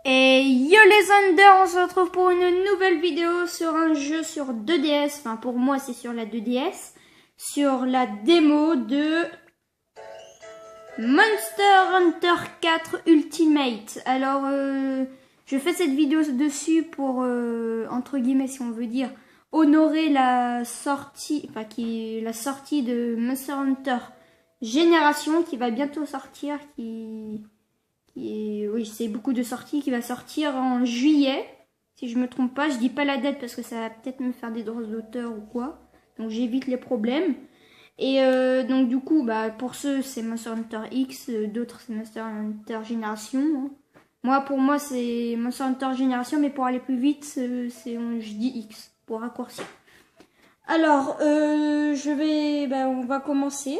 Et yo les Under, on se retrouve pour une nouvelle vidéo sur un jeu sur 2DS. Enfin pour moi c'est sur la 2DS. Sur la démo de Monster Hunter 4 Ultimate. Alors je fais cette vidéo dessus pour entre guillemets si on veut dire honorer la sortie, la sortie de Monster Hunter Génération qui va bientôt sortir, oui, c'est beaucoup de sorties qui va sortir en juillet, si je me trompe pas. Je dis pas la date parce que ça va peut-être me faire des droits d'auteur ou quoi, donc j'évite les problèmes. Et donc du coup, pour ceux c'est Monster Hunter X, d'autres c'est Monster Hunter Génération. Hein. Pour moi c'est Monster Hunter Génération, mais pour aller plus vite, je dis X pour raccourcir. Alors, on va commencer.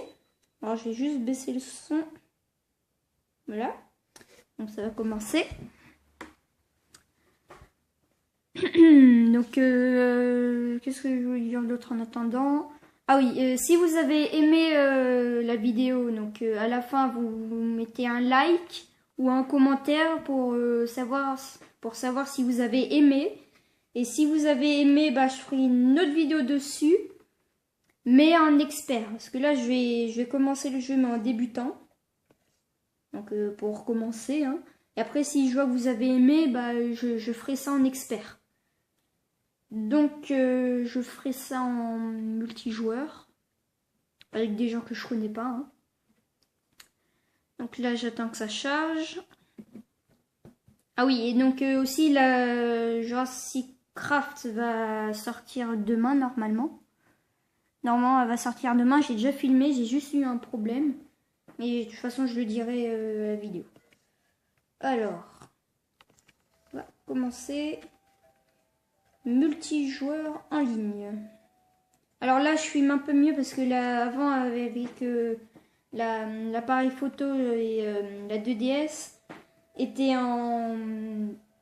Alors je vais juste baisser le son. Voilà. Donc ça va commencer. Donc qu'est-ce que je voulais dire d'autre en attendant? Ah oui, si vous avez aimé la vidéo, donc à la fin vous mettez un like ou un commentaire pour savoir si vous avez aimé. Et si vous avez aimé, je ferai une autre vidéo dessus, mais en expert. Parce que là je vais commencer le jeu mais en débutant. Donc pour commencer, hein. Et après si je vois que vous avez aimé, je ferai ça en expert. Donc je ferai ça en multijoueur avec des gens que je connais pas. Hein. Donc là j'attends que ça charge. Ah oui, et donc aussi la Jurassic Craft va sortir demain normalement. Normalement elle va sortir demain, j'ai déjà filmé, j'ai juste eu un problème. Mais de toute façon je le dirai à la vidéo. Alors, on va commencer. Multijoueur en ligne. Alors là, je filme un peu mieux parce que là, avant, avec l'appareil photo et la 2DS, était en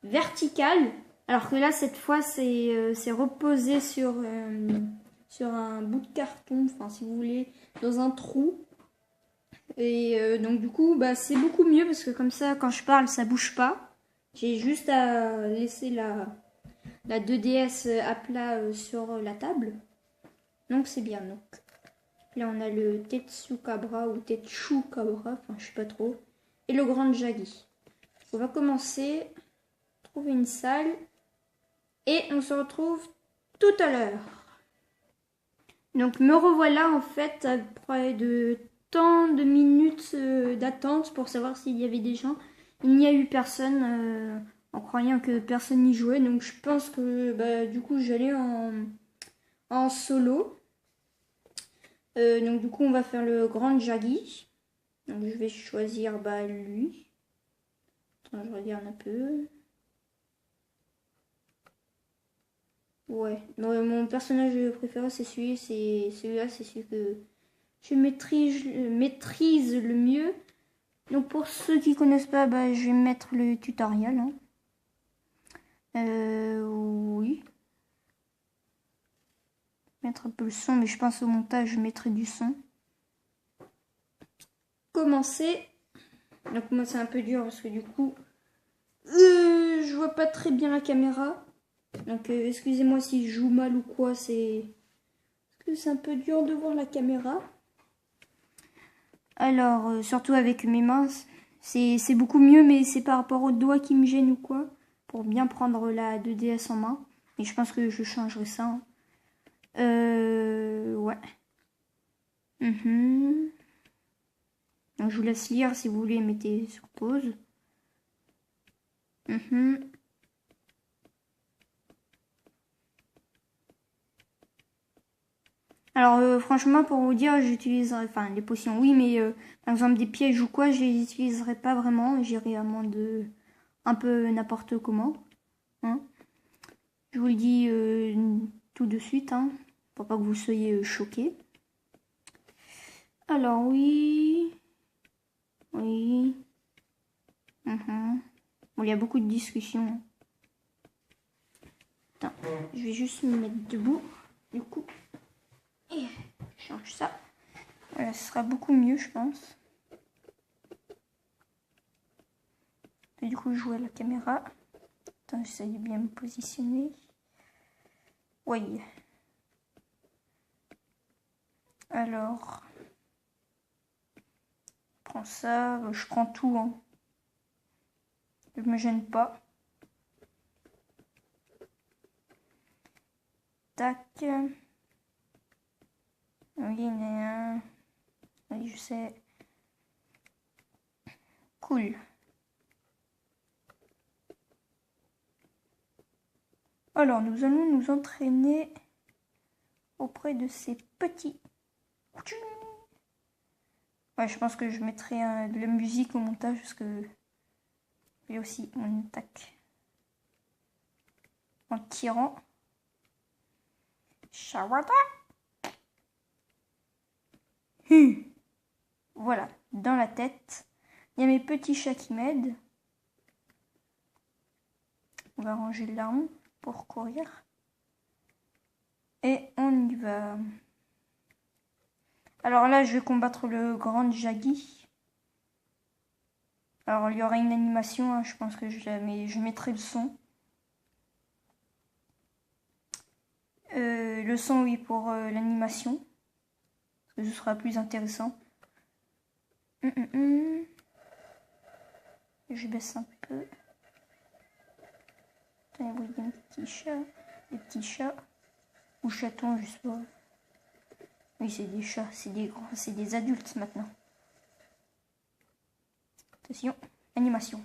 vertical. Alors que là, cette fois, c'est reposé sur un bout de carton, enfin, si vous voulez, dans un trou. Et donc, du coup, c'est beaucoup mieux parce que comme ça, quand je parle, ça bouge pas. J'ai juste à laisser la 2DS à plat sur la table. Donc c'est bien. Donc là on a le Tetsukabra ou Tetsu-Kabra, enfin je sais pas trop. Et le Grand Jagi. On va commencer. Trouver une salle. Et on se retrouve tout à l'heure. Donc me revoilà en fait après de tant de minutes d'attente pour savoir s'il y avait des gens. Il n'y a eu personne en croyant que personne n'y jouait. Donc je pense que du coup j'allais en solo. Donc du coup on va faire le Grand Jagi. Donc je vais choisir lui. Attends, je regarde un peu. Ouais, mon personnage préféré c'est celui-là, c'est celui que je maîtrise le mieux. Donc pour ceux qui connaissent pas, je vais mettre le tutoriel. Hein. Oui. Mettre un peu le son, mais je pense au montage, je mettrai du son. Commencer. Donc moi c'est un peu dur parce que du coup, je vois pas très bien la caméra. Donc excusez-moi si je joue mal ou quoi, c'est un peu dur de voir la caméra. Alors, surtout avec mes mains, c'est beaucoup mieux, mais c'est par rapport aux doigts qui me gênent ou quoi, pour bien prendre la 2DS en main. Et je pense que je changerai ça. Hein. Ouais. Donc, je vous laisse lire si vous voulez, mettez sur pause. Alors franchement pour vous dire j'utiliserai, enfin les potions oui mais par exemple des pièges ou quoi je les utiliserai pas vraiment, j'irai à moins de un peu n'importe comment. Hein. Je vous le dis tout de suite hein, pour pas que vous soyez choqués. Alors oui. Oui. Bon il y a beaucoup de discussions. Attends, je vais juste me mettre debout du coup. Et je change ça. Voilà, ce sera beaucoup mieux, je pense. Et du coup, jouer à la caméra. Attends, j'essaie de bien me positionner. Oui. Alors, je prends ça. Je prends tout. Hein. Je me gêne pas. Tac. Oui, il y en a un. Oui, je sais. Cool. Alors, nous allons nous entraîner auprès de ces petits. Ouais, je pense que je mettrai de la musique au montage parce que j'ai aussi mon attaque en tirant. Shawada. Voilà, dans la tête. Il y a mes petits chats qui m'aident. On va ranger l'arme pour courir. Et on y va. Alors là, je vais combattre le grand Jaggi. Alors il y aura une animation, hein, je pense que je mettrai le son. Le son, oui, pour l'animation. Parce que ce sera plus intéressant. Je baisse un peu. Attends, il y a des petits chats. Ou chatons, je sais pas. Oui, c'est des chats, c'est des grands, c'est des adultes maintenant. Attention, animation.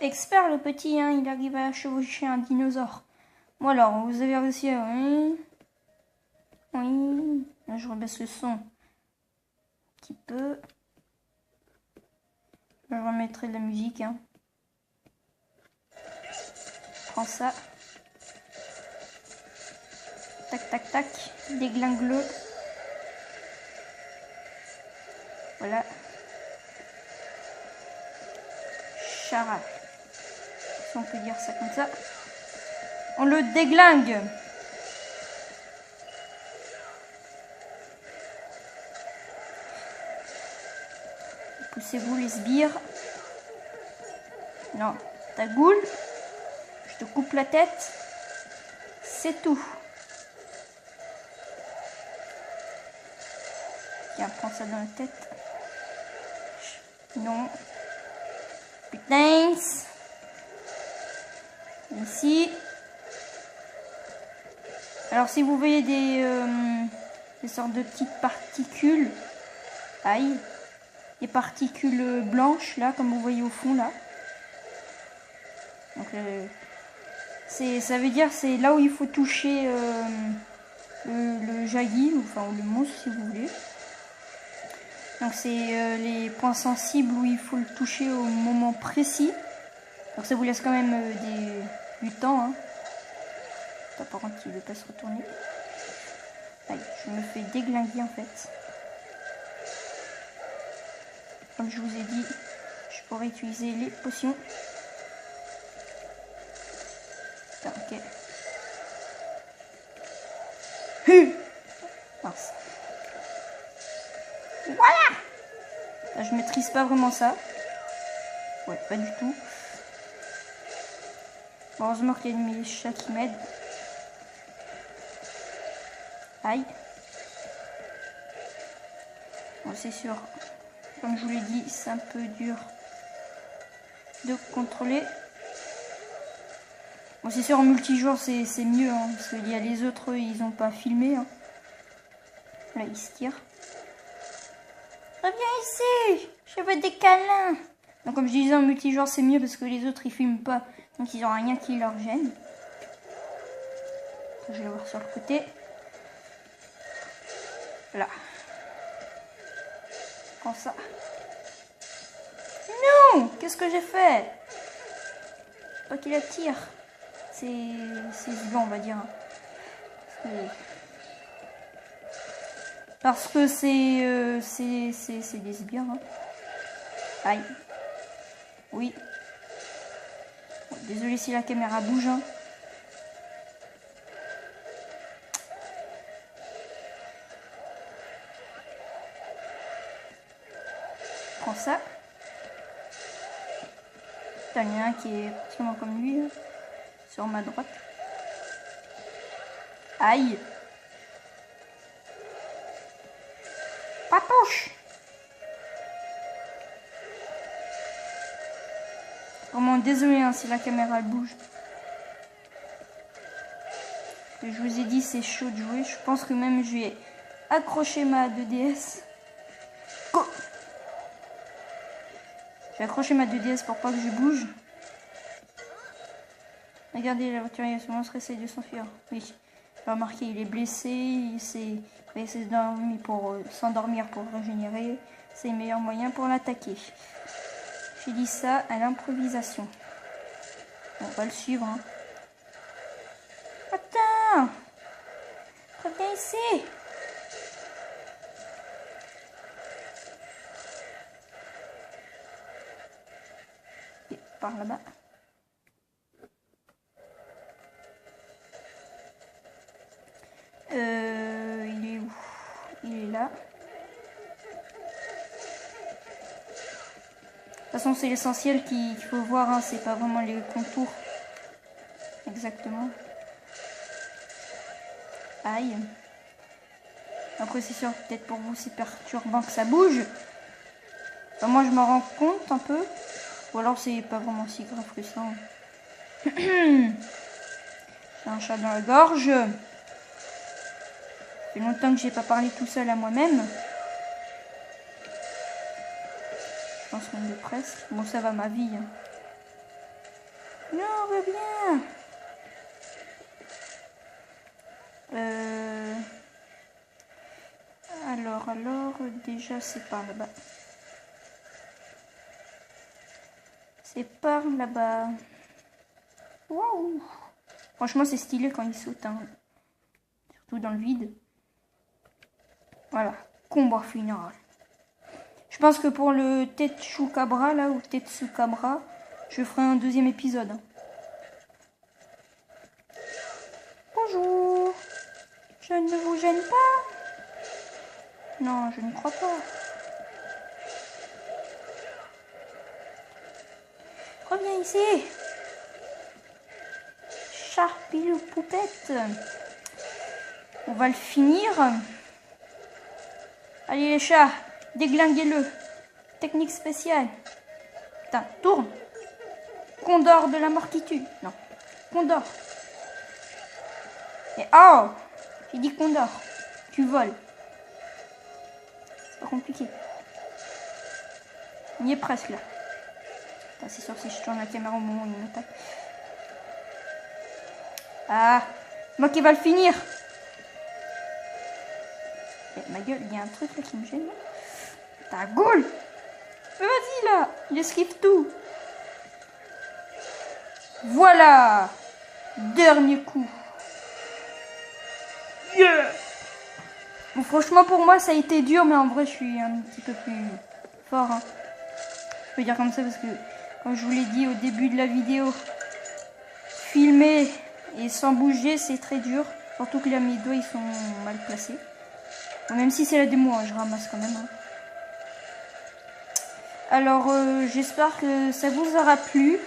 Expert le petit, hein, il arrive à chevaucher un dinosaure. Bon alors, vous avez réussi à... Oui. Là, je rebaisse le son un petit peu. Je remettrai de la musique. Hein. Prends ça. Tac, tac, tac. Déglingue-le. Voilà. Chara. Si on peut dire ça comme ça. On le déglingue. Poussez-vous les sbires. Non, ta goule. Je te coupe la tête. C'est tout. Tiens, prends ça dans la tête. Non. Putain. Ici. Alors si vous voyez des sortes de petites particules. Aïe. Des particules blanches là, comme vous voyez au fond là. Donc ça veut dire c'est là où il faut toucher le Jaggi, enfin le monstre si vous voulez. Donc c'est les points sensibles où il faut le toucher au moment précis. Donc ça vous laisse quand même du temps. Hein. Attends, par contre il ne veut pas se retourner. Aïe, je me fais déglinguer en fait. Comme je vous ai dit, je pourrais utiliser les potions. Putain, ok. Mince. Voilà. Là, je maîtrise pas vraiment ça. Ouais, pas du tout. Heureusement qu'il y a de mes chats qui m'aident. Aïe. Bon, c'est sûr. Comme je vous l'ai dit, c'est un peu dur de contrôler. Bon, c'est sûr, en multijoueur, c'est mieux. Hein, parce qu'il y a les autres, ils n'ont pas filmé. Hein. Là, ils se tirent. Reviens ici, je veux des câlins. Donc comme je disais, en multijoueur c'est mieux parce que les autres ils filment pas, donc ils n'ont rien qui leur gêne. Je vais le voir sur le côté. Là. Comme ça. Non! Qu'est-ce que j'ai fait? Pas qu'il attire. C'est bon, on va dire. Parce que c'est des sbires. Hein. Aïe. Oui. Bon, désolé si la caméra bouge. Hein. Prends ça. Putain, il y en a un qui est pratiquement comme lui. Là, sur ma droite. Aïe. Papouche. Vraiment désolé hein, si la caméra elle bouge. Je vous ai dit c'est chaud de jouer. Je pense que même je vais accrocher ma 2DS. Go. Je vais accrocher ma 2DS pour pas que je bouge. Regardez la voiture, ce monstre essaie de s'enfuir. Oui. J'ai remarqué, il est blessé, il va essayer de s'endormir pour régénérer. C'est le meilleur moyen pour l'attaquer. J'ai dit ça à l'improvisation. On va le suivre. Hein. Attends! Reviens ici! Et par là-bas. Il est où? Il est là. De toute façon, c'est l'essentiel qu'il faut voir, hein. C'est pas vraiment les contours. Exactement. Aïe. Après, c'est sûr, peut-être pour vous, c'est perturbant que ça bouge. Enfin, moi, je m'en rends compte un peu. Ou alors, c'est pas vraiment si grave que ça. J'ai un chat dans la gorge. Ça fait longtemps que j'ai pas parlé tout seul à moi-même. Je pense qu'on est presque. Bon, ça va ma vie. Hein. Non, reviens. Alors, déjà, c'est par là-bas. C'est par là-bas. Waouh. Franchement, c'est stylé quand il saute. Hein. Surtout dans le vide. Voilà. Combat final. Je pense que pour le Tetsucabra, là, ou Tetsukabra, je ferai un deuxième épisode. Bonjour. Je ne vous gêne pas? Non, je ne crois pas. Reviens ici. Charpilou poupette. On va le finir. Allez les chats, déglinguez-le. Technique spéciale. Putain, tourne. Condor de la mort qui tue. Non, Condor. Et oh, j'ai dit Condor. Tu voles. C'est pas compliqué. On y est presque là. C'est sûr si je tourne la caméra au moment où il m'attaque. Ah, moi qui va le finir. Et ma gueule, il y a un truc là qui me gêne. Ta gueule. Mais vas-y là, il esquive tout. Voilà. Dernier coup. Yeah. Bon, franchement pour moi ça a été dur, mais en vrai je suis un petit peu plus fort. Hein. Je peux dire comme ça parce que, comme je vous l'ai dit au début de la vidéo, filmer et sans bouger c'est très dur. Surtout que là mes doigts ils sont mal placés. Bon, même si c'est la démo, hein, je ramasse quand même. Hein. Alors j'espère que ça vous aura plu.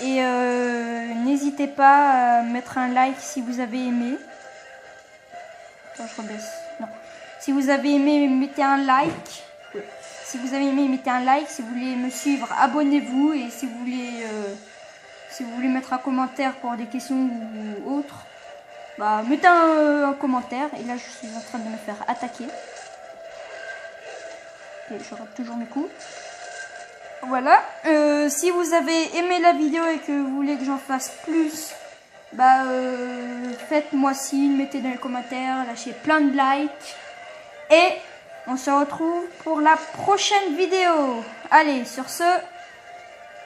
Et n'hésitez pas à mettre un like si vous avez aimé. Attends, je rebaisse. Non. Si vous avez aimé, mettez un like. Si vous avez aimé, mettez un like. Si vous voulez me suivre, abonnez-vous. Et si vous voulez mettre un commentaire pour des questions ou autres, bah, mettez un commentaire. Et là, je suis en train de me faire attaquer. je rate toujours mes coups. Voilà. Si vous avez aimé la vidéo et que vous voulez que j'en fasse plus, bah faites-moi signe, mettez dans les commentaires, lâchez plein de likes. Et on se retrouve pour la prochaine vidéo. Allez, sur ce,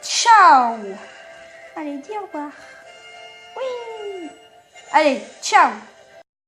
ciao. Allez, dis au revoir. Oui. Allez, ciao.